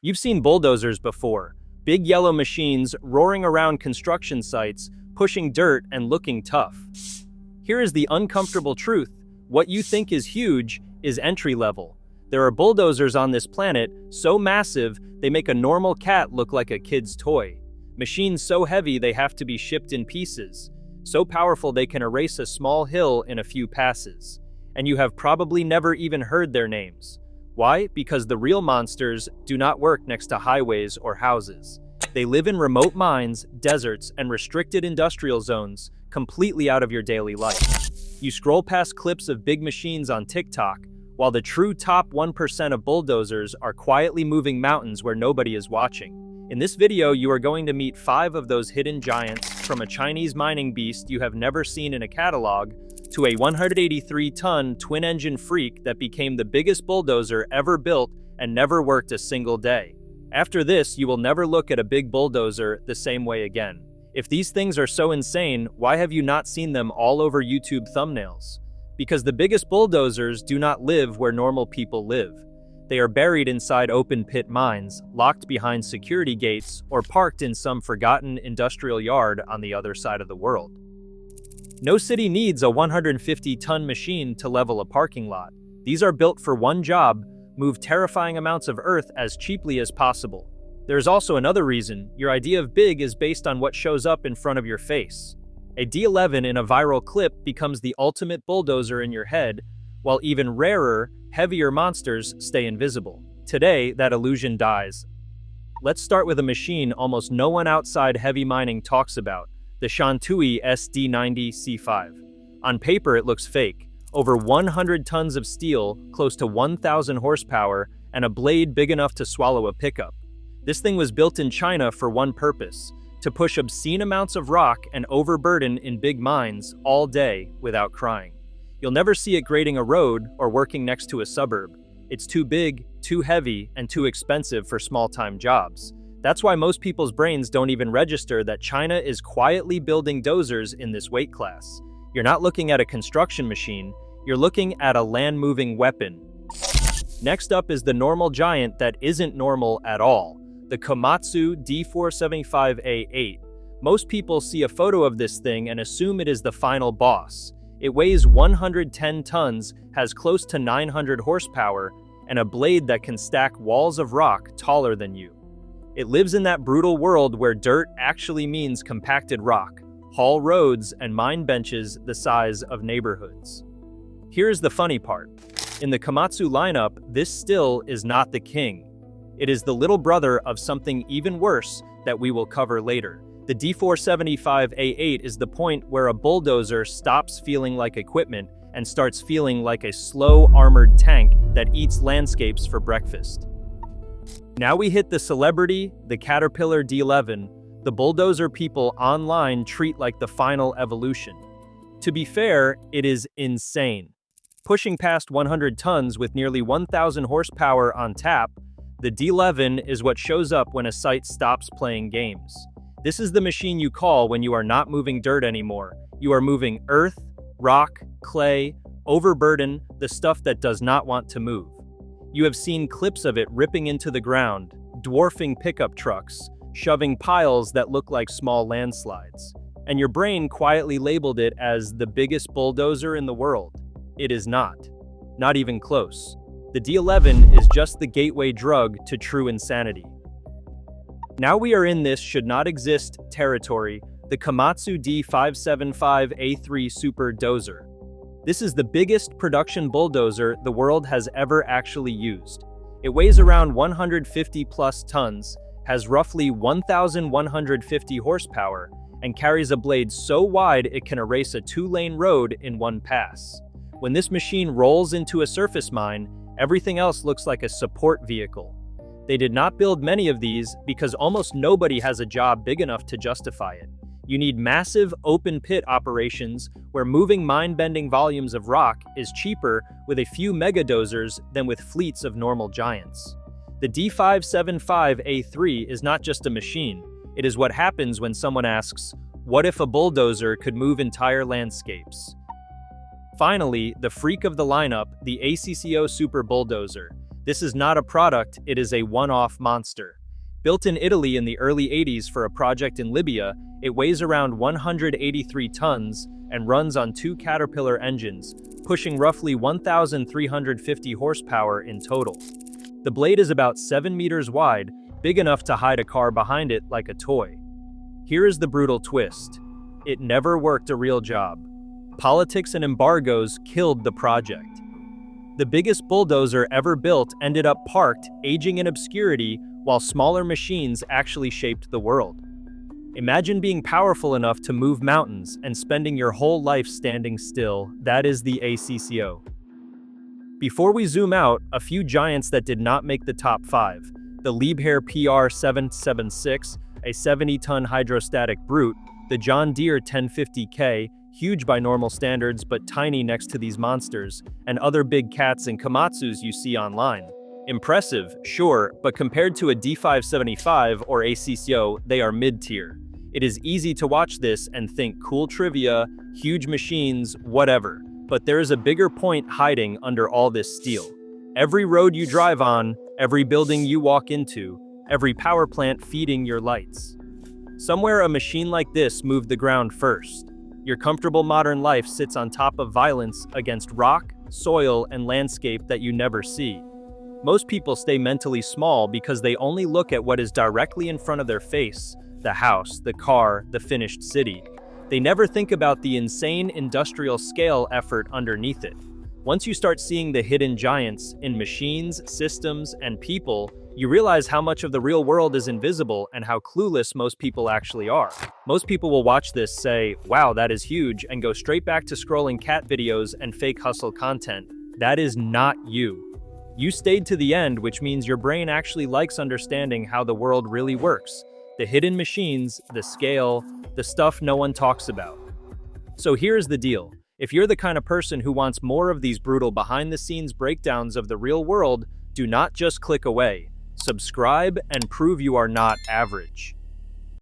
You've seen bulldozers before, big yellow machines roaring around construction sites, pushing dirt and looking tough. Here is the uncomfortable truth: what you think is huge is entry level. There are bulldozers on this planet so massive they make a normal cat look like a kid's toy. Machines so heavy they have to be shipped in pieces, so powerful they can erase a small hill in a few passes. And you have probably never even heard their names. Why? Because the real monsters do not work next to highways or houses. They live in remote mines, deserts, and restricted industrial zones, completely out of your daily life. You scroll past clips of big machines on TikTok, while the true top 1% of bulldozers are quietly moving mountains where nobody is watching. In this video, you are going to meet 5 of those hidden giants, from a Chinese mining beast you have never seen in a catalog, to a 183-ton twin-engine freak that became the biggest bulldozer ever built and never worked a single day. After this, you will never look at a big bulldozer the same way again. If these things are so insane, why have you not seen them all over YouTube thumbnails? Because the biggest bulldozers do not live where normal people live. They are buried inside open-pit mines, locked behind security gates, or parked in some forgotten industrial yard on the other side of the world. No city needs a 150-ton machine to level a parking lot. These are built for one job: move terrifying amounts of earth as cheaply as possible. There's also another reason: your idea of big is based on what shows up in front of your face. A D11 in a viral clip becomes the ultimate bulldozer in your head, while even rarer, heavier monsters stay invisible. Today, that illusion dies. Let's start with a machine almost no one outside heavy mining talks about: the Shantui SD90C5. On paper, it looks fake. Over 100 tons of steel, close to 1,000 horsepower, and a blade big enough to swallow a pickup. This thing was built in China for one purpose: to push obscene amounts of rock and overburden in big mines all day without crying. You'll never see it grading a road or working next to a suburb. It's too big, too heavy, and too expensive for small-time jobs. That's why most people's brains don't even register that China is quietly building dozers in this weight class. You're not looking at a construction machine, you're looking at a land-moving weapon. Next up is the normal giant that isn't normal at all: the Komatsu D475A8. Most people see a photo of this thing and assume it is the final boss. It weighs 110 tons, has close to 900 horsepower, and a blade that can stack walls of rock taller than you. It lives in that brutal world where dirt actually means compacted rock, haul roads, and mine benches the size of neighborhoods. Here's the funny part: in the Komatsu lineup, this still is not the king. It is the little brother of something even worse that we will cover later. The D475A8 is the point where a bulldozer stops feeling like equipment and starts feeling like a slow, armored tank that eats landscapes for breakfast. Now we hit the celebrity, the Caterpillar D11, the bulldozer people online treat like the final evolution. To be fair, it is insane. Pushing past 100 tons with nearly 1,000 horsepower on tap, the D11 is what shows up when a site stops playing games. This is the machine you call when you are not moving dirt anymore. You are moving earth, rock, clay, overburden, the stuff that does not want to move. You have seen clips of it ripping into the ground, dwarfing pickup trucks, shoving piles that look like small landslides. And your brain quietly labeled it as the biggest bulldozer in the world. It is not. Not even close. The D11 is just the gateway drug to true insanity. Now we are in this should not exist territory: the Komatsu D575A3 Super Dozer. This is the biggest production bulldozer the world has ever actually used. It weighs around 150 plus tons, has roughly 1,150 horsepower, and carries a blade so wide it can erase a 2-lane road in one pass. When this machine rolls into a surface mine, everything else looks like a support vehicle. They did not build many of these because almost nobody has a job big enough to justify it. You need massive open-pit operations where moving mine-bending volumes of rock is cheaper with a few mega-dozers than with fleets of normal giants. The D575A3 is not just a machine. It is what happens when someone asks, "What if a bulldozer could move entire landscapes?" Finally, the freak of the lineup, the ACCO Super Bulldozer. This is not a product, it is a one-off monster. Built in Italy in the early 80s for a project in Libya, it weighs around 183 tons and runs on 2 Caterpillar engines, pushing roughly 1,350 horsepower in total. The blade is about 7 meters wide, big enough to hide a car behind it like a toy. Here is the brutal twist. It never worked a real job. Politics and embargoes killed the project. The biggest bulldozer ever built ended up parked, aging in obscurity, while smaller machines actually shaped the world. Imagine being powerful enough to move mountains and spending your whole life standing still. That is the ACCO. Before we zoom out, a few giants that did not make the top 5. The Liebherr PR776, a 70-ton hydrostatic brute, the John Deere 1050K, huge by normal standards but tiny next to these monsters, and other big cats and Komatsus you see online. Impressive, sure, but compared to a D575 or ACCO, they are mid-tier. It is easy to watch this and think cool trivia, huge machines, whatever, but there is a bigger point hiding under all this steel. Every road you drive on, every building you walk into, every power plant feeding your lights. Somewhere a machine like this moved the ground first. Your comfortable modern life sits on top of violence against rock, soil, and landscape that you never see. Most people stay mentally small because they only look at what is directly in front of their face, the house, the car, the finished city. They never think about the insane industrial scale effort underneath it. Once you start seeing the hidden giants in machines, systems, and people, you realize how much of the real world is invisible and how clueless most people actually are. Most people will watch this, say, "Wow, that is huge," and go straight back to scrolling cat videos and fake hustle content. That is not you. You stayed to the end, which means your brain actually likes understanding how the world really works. The hidden machines, the scale, the stuff no one talks about. So here's the deal. If you're the kind of person who wants more of these brutal behind-the-scenes breakdowns of the real world, do not just click away. Subscribe and prove you are not average.